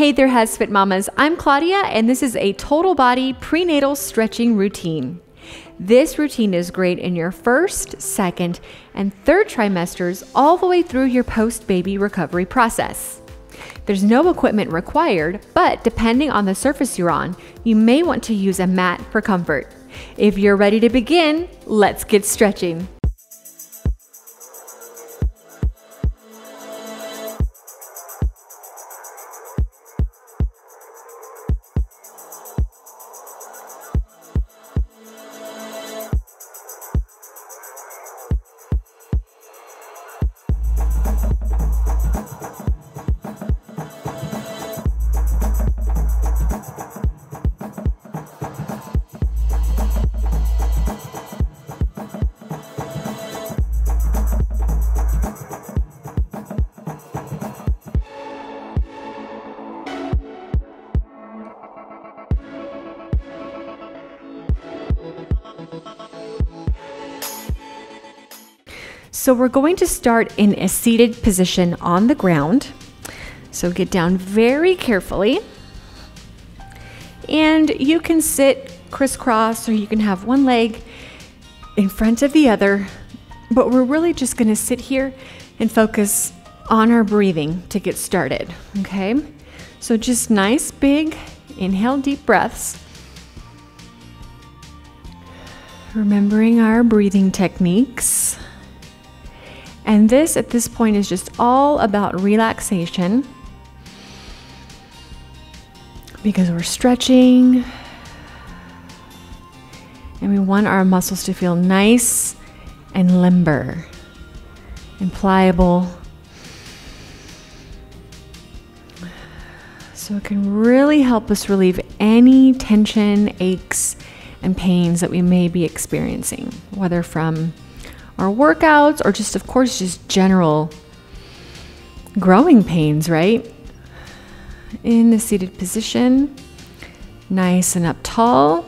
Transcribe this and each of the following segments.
Hey there, HASfit mamas. I'm Claudia, and this is a total body prenatal stretching routine. This routine is great in your first, second, and third trimesters all the way through your post-baby recovery process. There's no equipment required, but depending on the surface you're on, you may want to use a mat for comfort. If you're ready to begin, let's get stretching. So we're going to start in a seated position on the ground. So get down very carefully. And you can sit crisscross, or you can have one leg in front of the other. But we're really just going to sit here and focus on our breathing to get started, okay? So just nice, big, inhale, deep breaths. Remembering our breathing techniques. And this, at this point, is just all about relaxation because we're stretching and we want our muscles to feel nice and limber and pliable. So it can really help us relieve any tension, aches, and pains that we may be experiencing, whether from our workouts or just, of course, just general growing pains, right? In the seated position, nice and up tall.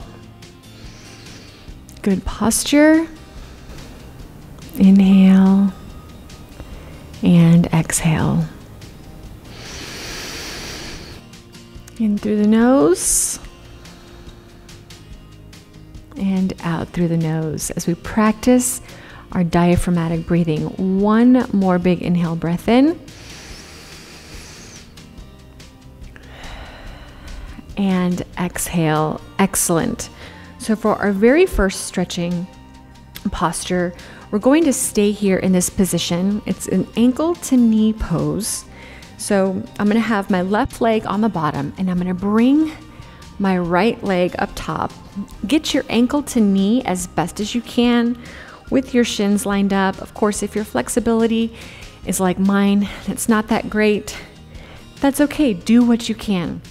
Good posture. Inhale and exhale. In through the nose and out through the nose as we practice our diaphragmatic breathing. One more big inhale, breath in. And exhale. Excellent. So for our very first stretching posture, we're going to stay here in this position. It's an ankle to knee pose. So I'm going to have my left leg on the bottom, and I'm going to bring my right leg up top. Get your ankle to knee as best as you can, with your shins lined up. Of course, if your flexibility is like mine, it's not that great, that's okay. Do what you can.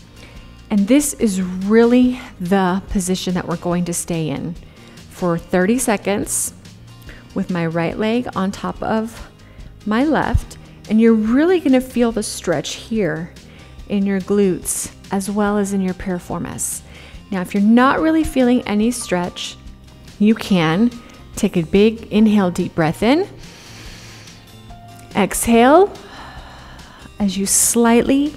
And this is really the position that we're going to stay in for 30 seconds with my right leg on top of my left. And you're really going to feel the stretch here in your glutes as well as in your piriformis. Now, if you're not really feeling any stretch, you can take a big inhale, deep breath in. Exhale as you slightly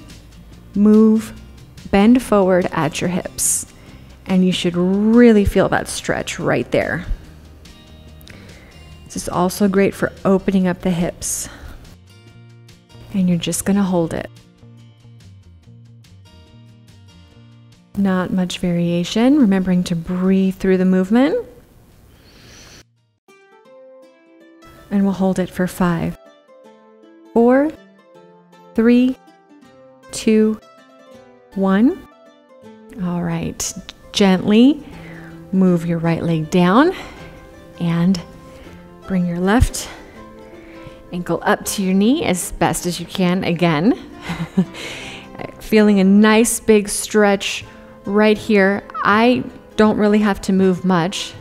bend forward at your hips. And you should really feel that stretch right there. This is also great for opening up the hips. And you're just going to hold it. Not much variation. Remembering to breathe through the movement. And we'll hold it for 5, 4, 3, 2, 1. All right. Gently move your right leg down and bring your left ankle up to your knee as best as you can again. Feeling a nice big stretch right here. I don't really have to move much.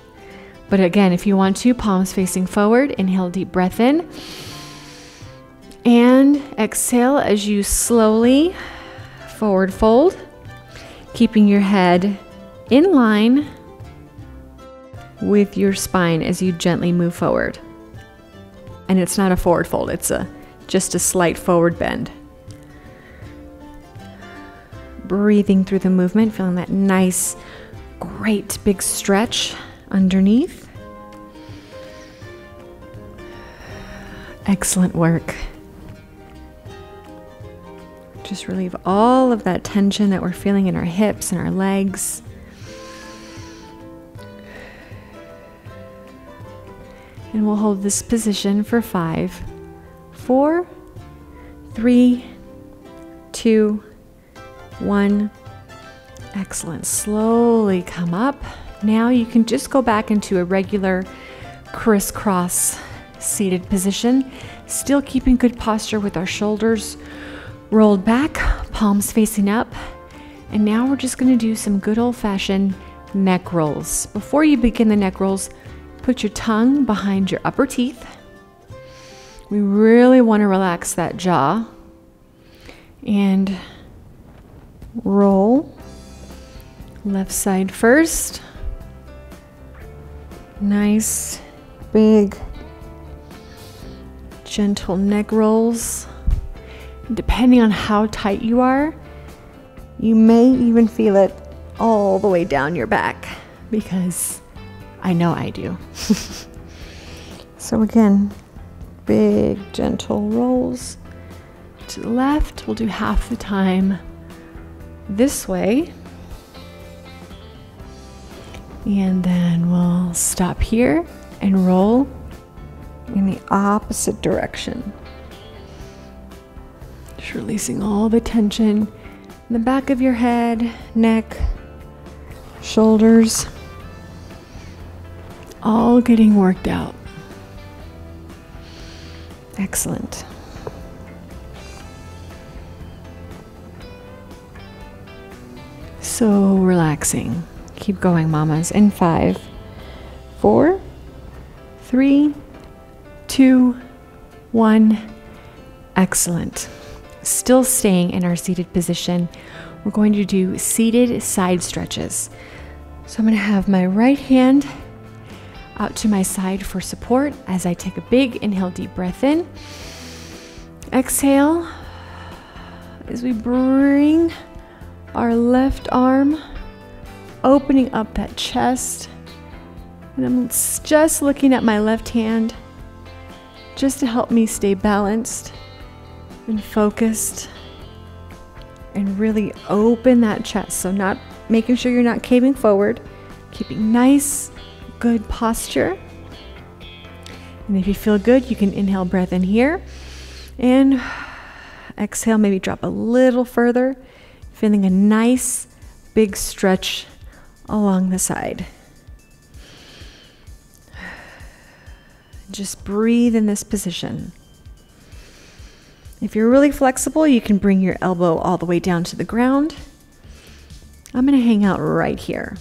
But again, if you want to, palms facing forward, inhale, deep breath in. And exhale as you slowly forward fold, keeping your head in line with your spine as you gently move forward. And it's not a forward fold, it's just a slight forward bend. breathing through the movement, feeling that nice, great big stretch underneath. Excellent work. Just relieve all of that tension that we're feeling in our hips and our legs. And we'll hold this position for 5, 4, 3, 2, 1. Excellent. Slowly come up. Now you can just go back into a regular crisscross seated position, still keeping good posture with our shoulders rolled back, palms facing up. And now we're just going to do some good old-fashioned neck rolls. Before you begin the neck rolls, put your tongue behind your upper teeth. We really want to relax that jaw and roll. Left side first. Nice, big, gentle neck rolls. Depending on how tight you are, you may even feel it all the way down your back, because I know I do. So again, big, gentle rolls. To the left, we'll do half the time this way. And then we'll stop here and roll in the opposite direction. Just releasing all the tension in the back of your head, neck, shoulders, all getting worked out. Excellent. So relaxing. Keep going, mamas. In 5, 4, 3, 2, 1. Excellent. Still staying in our seated position, we're going to do seated side stretches. So I'm going to have my right hand out to my side for support as I take a big inhale, deep breath in. Exhale as we bring our left arm, opening up that chest. And I'm just looking at my left hand just to help me stay balanced and focused and really open that chest. So not making sure you're not caving forward, keeping nice, good posture. And if you feel good, you can inhale breath in here and exhale, maybe drop a little further, feeling a nice big stretch along the side. Just breathe in this position. If you're really flexible, you can bring your elbow all the way down to the ground. I'm going to hang out right here.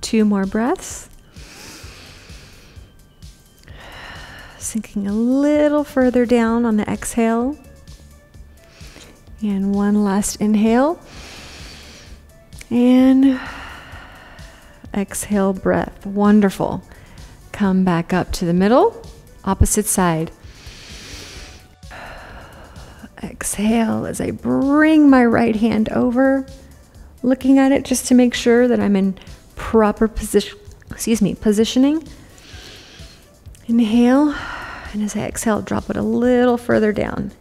Two more breaths. Sinking a little further down on the exhale. And one last inhale. And exhale, breath. Wonderful. Come back up to the middle, opposite side. Exhale as I bring my right hand over, looking at it just to make sure that I'm in proper positioning. Inhale, and as I exhale, drop it a little further down.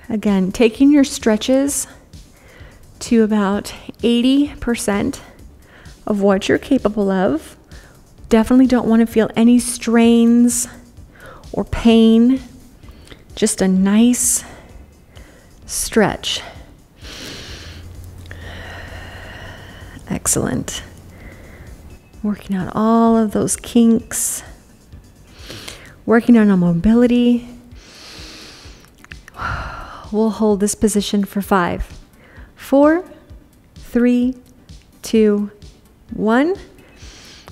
Again, taking your stretches to about 80% of what you're capable of. Definitely don't want to feel any strains or pain. Just a nice stretch. Excellent. Working out all of those kinks. Working on our mobility. We'll hold this position for 5, 4, 3, 2, 1.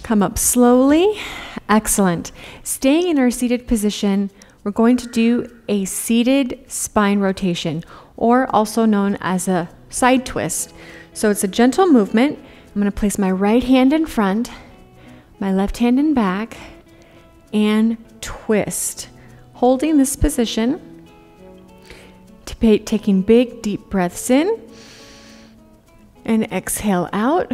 Come up slowly. Excellent. Staying in our seated position, we're going to do a seated spine rotation, or also known as a side twist. So it's a gentle movement. I'm going to place my right hand in front, my left hand in back, and twist. Holding this position Taking big, deep breaths in and exhale out.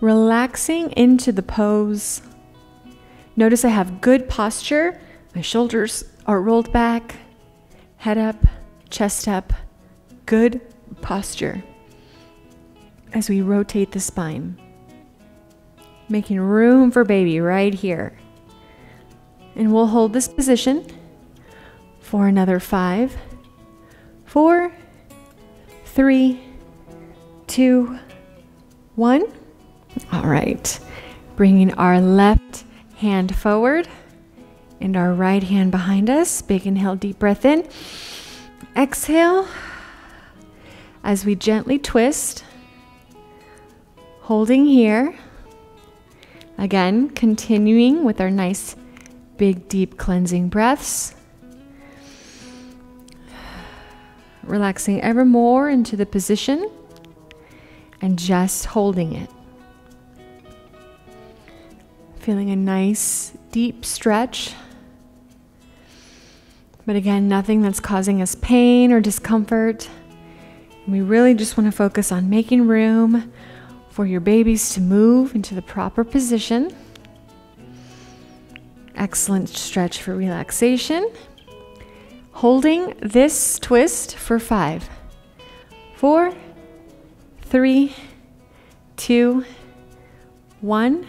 Relaxing into the pose. Notice I have good posture. My shoulders are rolled back, head up, chest up. Good posture as we rotate the spine. Making room for baby right here. And we'll hold this position for another 5, 4, 3, 2, 1. All right. Bringing our left hand forward and our right hand behind us. Big inhale, deep breath in. Exhale as we gently twist, holding here. Again, continuing with our nice big deep cleansing breaths. Relaxing ever more into the position and just holding it. Feeling a nice deep stretch. But again, nothing that's causing us pain or discomfort. And we really just want to focus on making room for your babies to move into the proper position. Excellent stretch for relaxation. Holding this twist for 5, 4, 3, 2, 1.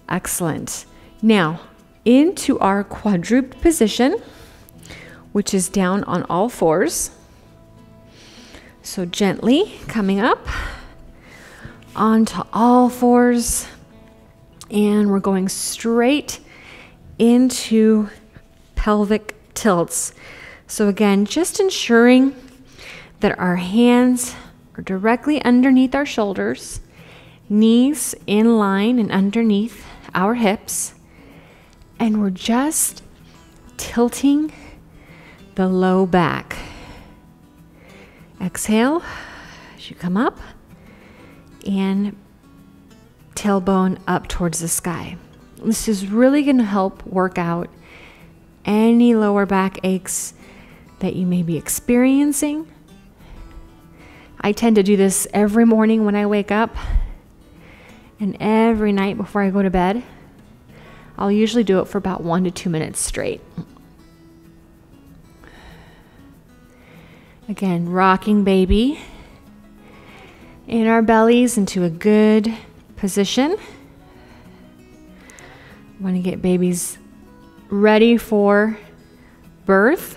Excellent. Now, into our quadruped position, which is down on all fours. So gently coming up onto all fours, and we're going straight into pelvic tilts. So again, just ensuring that our hands are directly underneath our shoulders, knees in line and underneath our hips, and we're just tilting the low back. Exhale as you come up and tailbone up towards the sky. This is really going to help work out any lower back aches that you may be experiencing. I tend to do this every morning when I wake up and every night before I go to bed. I'll usually do it for about 1 to 2 minutes straight. Again, rocking baby in our bellies into a good position. Want to get babies ready for birth.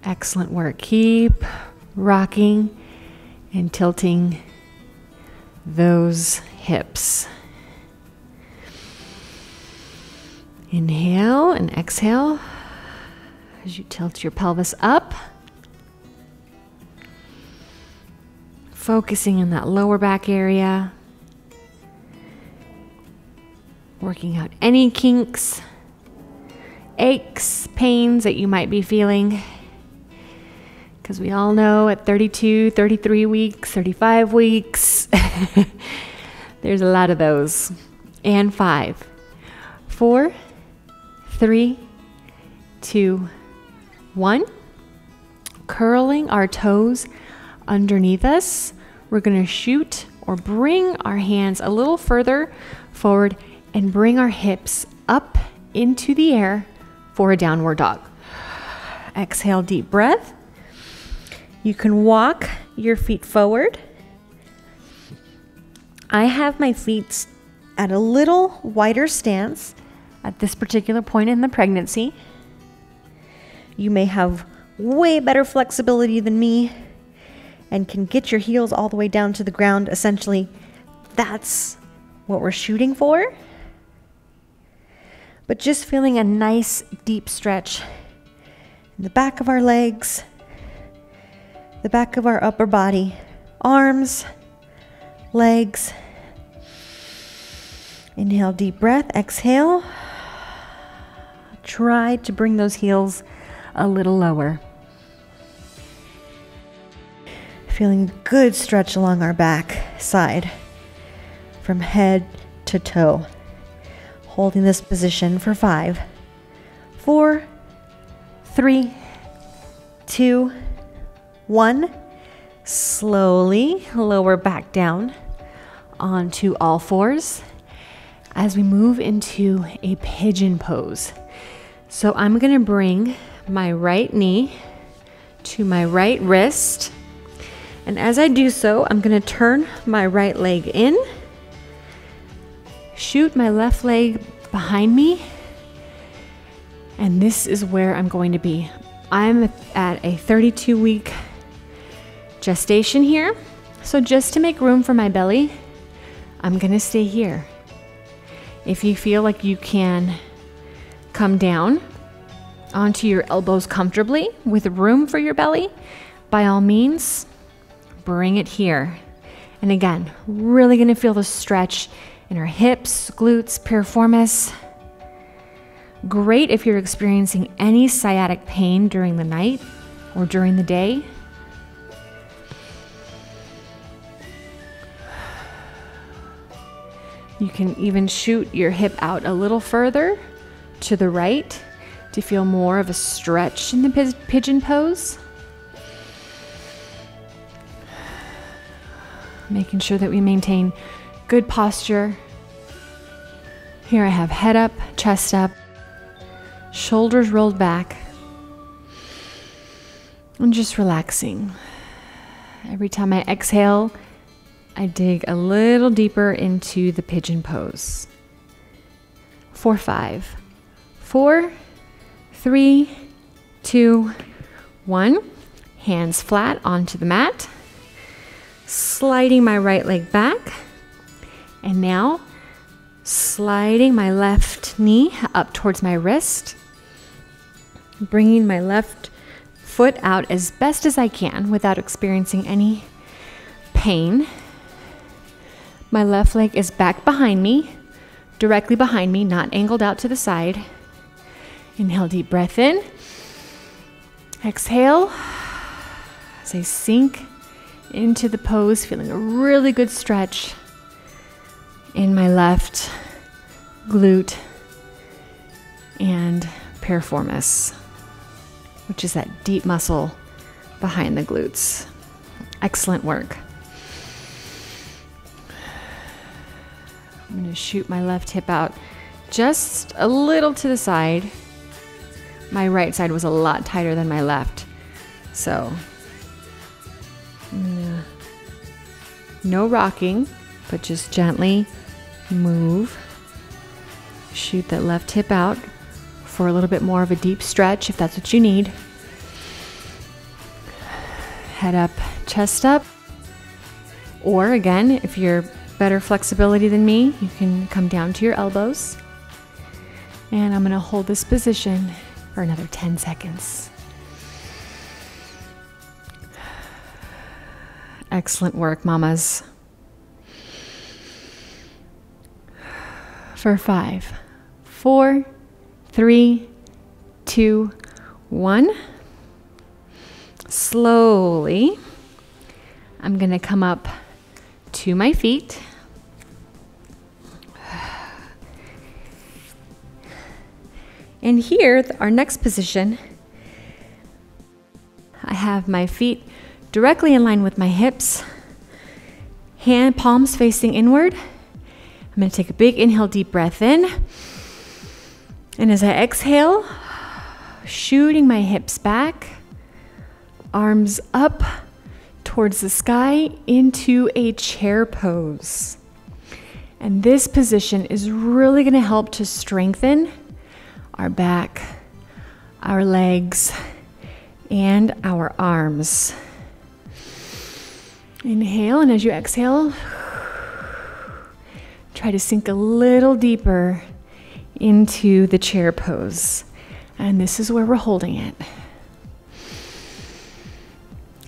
Excellent work. Keep rocking and tilting those hips. Inhale and exhale as you tilt your pelvis up. Focusing in that lower back area. Working out any kinks, aches, pains that you might be feeling. Because we all know at 32, 33 weeks, 35 weeks, there's a lot of those. And 5, 4, 3, 2, 1. Curling our toes underneath us. We're going to shoot or bring our hands a little further forward and bring our hips up into the air for a downward dog. Exhale, deep breath. You can walk your feet forward. I have my feet at a little wider stance at this particular point in the pregnancy. You may have way better flexibility than me and can get your heels all the way down to the ground. Essentially, that's what we're shooting for. But just feeling a nice deep stretch in the back of our legs, the back of our upper body, arms, legs. Inhale, deep breath. Exhale. Try to bring those heels a little lower. Feeling good stretch along our back side from head to toe. Holding this position for 5, 4, 3, 2, 1. Slowly lower back down onto all fours as we move into a pigeon pose. So I'm going to bring my right knee to my right wrist. And as I do so, I'm going to turn my right leg in, shoot my left leg behind me, and this is where I'm going to be. I'm at a 32-week gestation here. So just to make room for my belly, I'm going to stay here. If you feel like you can come down onto your elbows comfortably with room for your belly, by all means, bring it here. And again, really going to feel the stretch in our hips, glutes, piriformis. Great if you're experiencing any sciatic pain during the night or during the day. You can even shoot your hip out a little further to the right to feel more of a stretch in the pigeon pose. Making sure that we maintain good posture. Here I have head up, chest up, shoulders rolled back, and just relaxing. Every time I exhale, I dig a little deeper into the pigeon pose. For 5, 4, 3, 2, 1. Hands flat onto the mat. Sliding my right leg back. And now sliding my left knee up towards my wrist. Bringing my left foot out as best as I can without experiencing any pain. My left leg is back behind me, directly behind me, not angled out to the side. Inhale, deep breath in. Exhale as I sink into the pose, feeling a really good stretch in my left glute and piriformis, which is that deep muscle behind the glutes. Excellent work. I'm going to shoot my left hip out just a little to the side. My right side was a lot tighter than my left. So, no rocking, but just gently move. Shoot that left hip out for a little bit more of a deep stretch if that's what you need. Head up, chest up. Or again, if you're better flexibility than me, you can come down to your elbows. And I'm going to hold this position for another 10 seconds. Excellent work, mamas. For 5, 4, 3, 2, 1. Slowly, I'm going to come up to my feet. And here, our next position, I have my feet directly in line with my hips, hand palms facing inward. I'm going to take a big inhale, deep breath in. And as I exhale, shooting my hips back, arms up towards the sky into a chair pose. And this position is really going to help to strengthen our back, our legs, and our arms. Inhale, and as you exhale, try to sink a little deeper into the chair pose. And this is where we're holding it.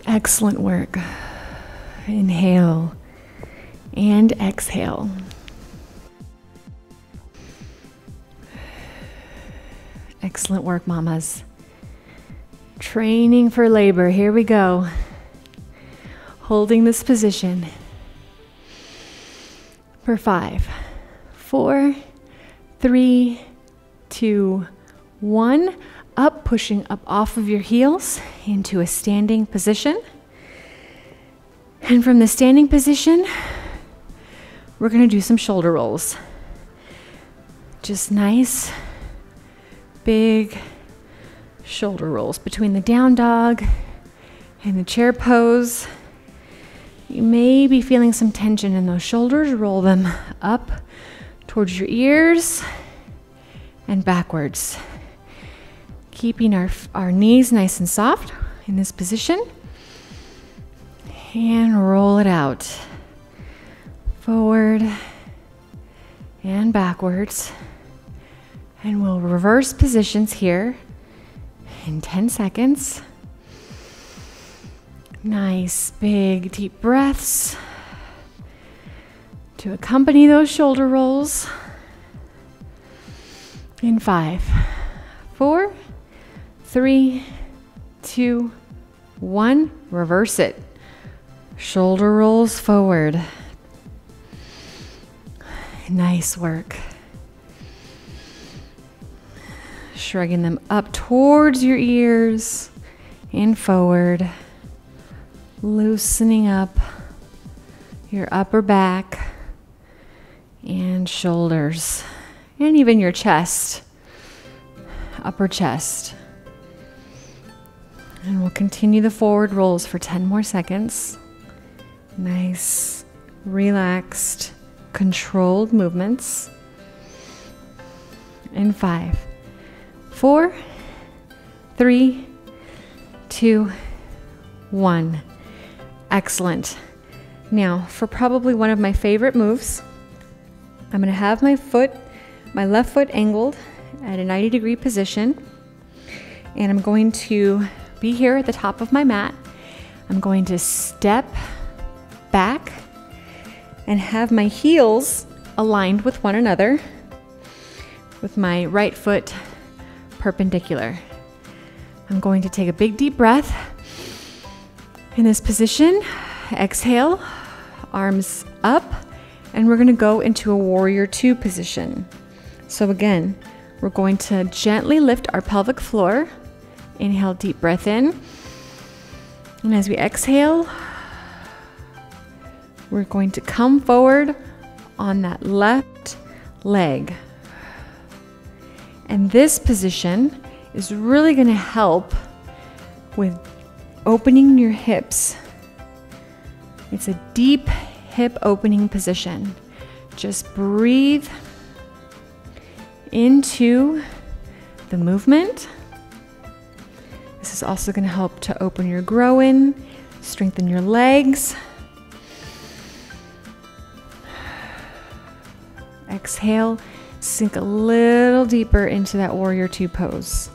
Excellent work. Inhale and exhale. Excellent work, mamas. Training for labor. Here we go. Holding this position for 5, 4, 3, 2, 1. Up, pushing up off of your heels into a standing position. And from the standing position, we're going to do some shoulder rolls. Just nice, big shoulder rolls between the down dog and the chair pose. You may be feeling some tension in those shoulders. Roll them up towards your ears and backwards. Keeping our knees nice and soft in this position. And roll it out. Forward and backwards. And we'll reverse positions here in 10 seconds. Nice, big, deep breaths to accompany those shoulder rolls. In 5, 4, 3, 2, 1. Reverse it. Shoulder rolls forward. Nice work. Shrugging them up towards your ears and forward. Loosening up your upper back and shoulders, and even your chest, upper chest. And we'll continue the forward rolls for 10 more seconds. Nice, relaxed, controlled movements. In 5, 4, 3, 2, 1. Excellent. Now, for probably one of my favorite moves, I'm going to have my left foot angled at a 90-degree position, and I'm going to be here at the top of my mat. I'm going to step back and have my heels aligned with one another, with my right foot perpendicular. I'm going to take a big deep breath in this position. Exhale, arms up, and we're going to go into a warrior 2 position. So again, we're going to gently lift our pelvic floor. Inhale, deep breath in. And as we exhale, we're going to come forward on that left leg. And this position is really going to help with opening your hips. It's a deep hip opening position. Just breathe into the movement. This is also going to help to open your groin, strengthen your legs. Exhale, sink a little deeper into that warrior 2 pose.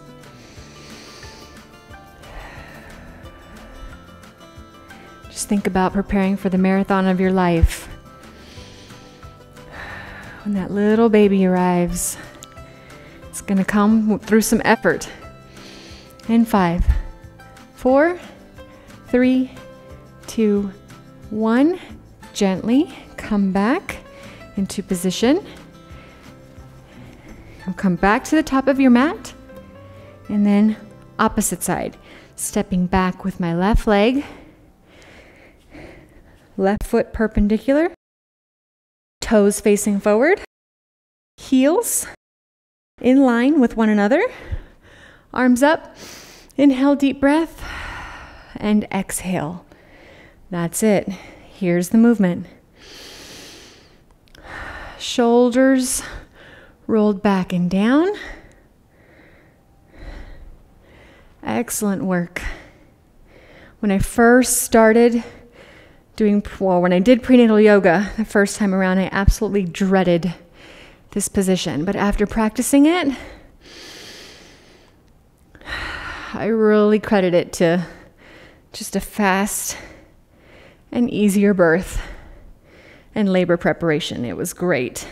Just think about preparing for the marathon of your life. When that little baby arrives, it's going to come through some effort. In 5, 4, 3, 2, 1. Gently come back into position. You'll come back to the top of your mat, and then opposite side. Stepping back with my left leg, left foot perpendicular, toes facing forward, heels in line with one another, arms up. Inhale, deep breath, and exhale. That's it. Here's the movement. Shoulders rolled back and down. Excellent work. When I first started when I did prenatal yoga the first time around, I absolutely dreaded this position. But after practicing it, I really credit it to just a fast and easier birth and labor preparation. It was great.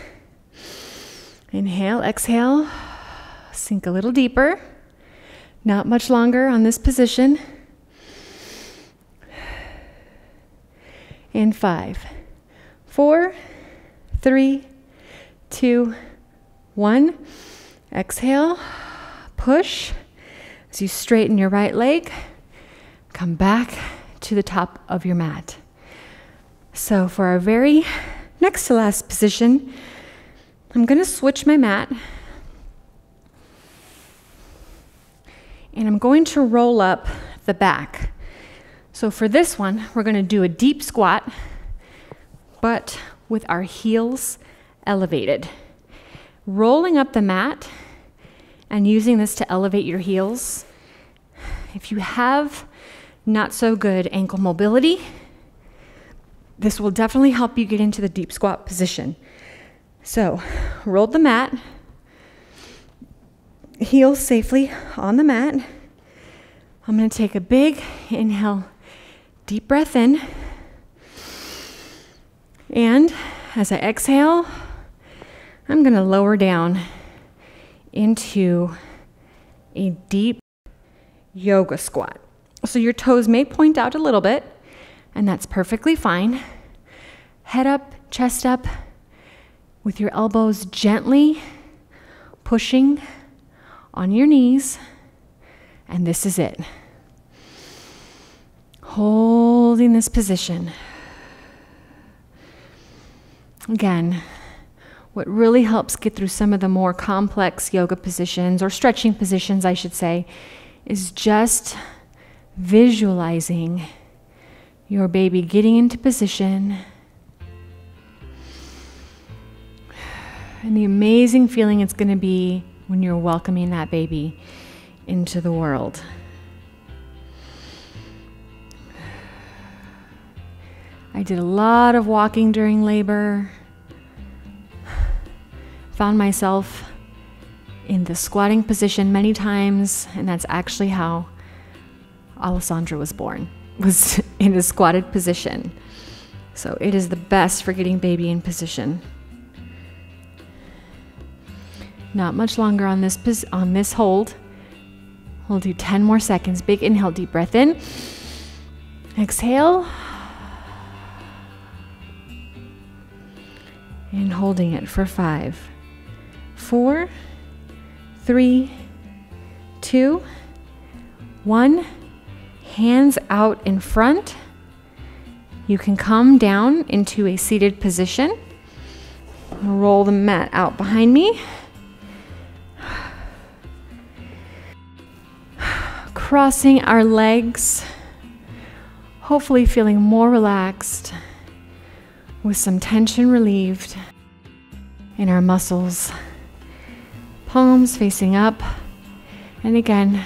Inhale, exhale, sink a little deeper. Not much longer on this position. In 5, 4, 3, 2, 1. Exhale, push. As you straighten your right leg, come back to the top of your mat. So for our very next to last position, I'm going to switch my mat. And I'm going to roll up the back. So for this one, we're going to do a deep squat, but with our heels elevated. Rolling up the mat and using this to elevate your heels. If you have not so good ankle mobility, this will definitely help you get into the deep squat position. So roll the mat, heels safely on the mat. I'm going to take a big inhale, deep breath in. And as I exhale, I'm going to lower down into a deep yoga squat. So your toes may point out a little bit, and that's perfectly fine. Head up, chest up, with your elbows gently pushing on your knees, and this is it. Holding this position. Again, what really helps get through some of the more complex yoga positions, or stretching positions, I should say, is just visualizing your baby getting into position and the amazing feeling it's going to be when you're welcoming that baby into the world. I did a lot of walking during labor. Found myself in the squatting position many times, and that's actually how Alessandra was born, was in a squatted position. So it is the best for getting baby in position. Not much longer on this hold. We'll do 10 more seconds. Big inhale, deep breath in. Exhale. And holding it for 5, 4, 3, 2, 1. Hands out in front. You can come down into a seated position. Roll the mat out behind me. Crossing our legs, hopefully feeling more relaxed, with some tension relieved in our muscles. Palms facing up. And again,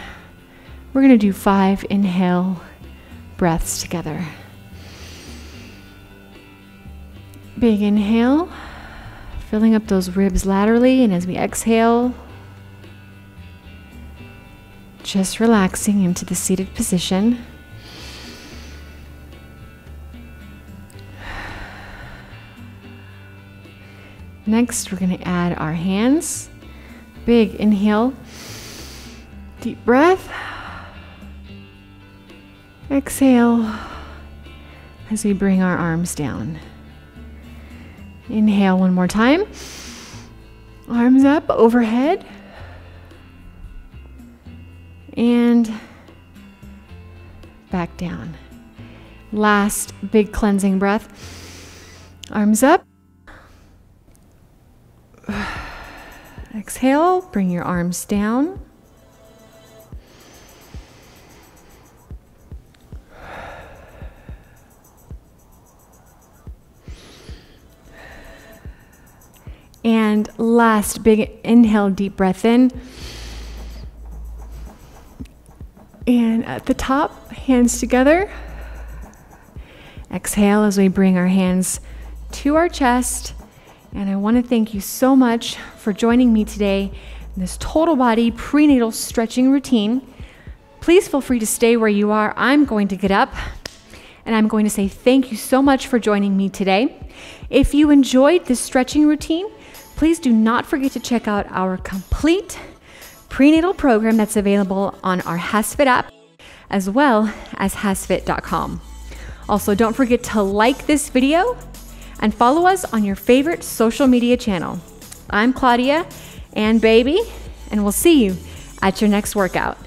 we're going to do 5 inhale breaths together. Big inhale, filling up those ribs laterally, and as we exhale, just relaxing into the seated position. Next, we're going to add our hands. Big inhale, deep breath. Exhale as we bring our arms down. Inhale one more time. Arms up overhead. And back down. Last big cleansing breath. Arms up. Exhale, bring your arms down. And last big inhale, deep breath in. And at the top, hands together. Exhale as we bring our hands to our chest. And I want to thank you so much for joining me today in this total body prenatal stretching routine. Please feel free to stay where you are. I'm going to get up and I'm going to say thank you so much for joining me today. If you enjoyed this stretching routine, please do not forget to check out our complete prenatal program that's available on our HASfit app, as well as HASfit.com. Also, don't forget to like this video and follow us on your favorite social media channel. I'm Claudia, and baby, and we'll see you at your next workout.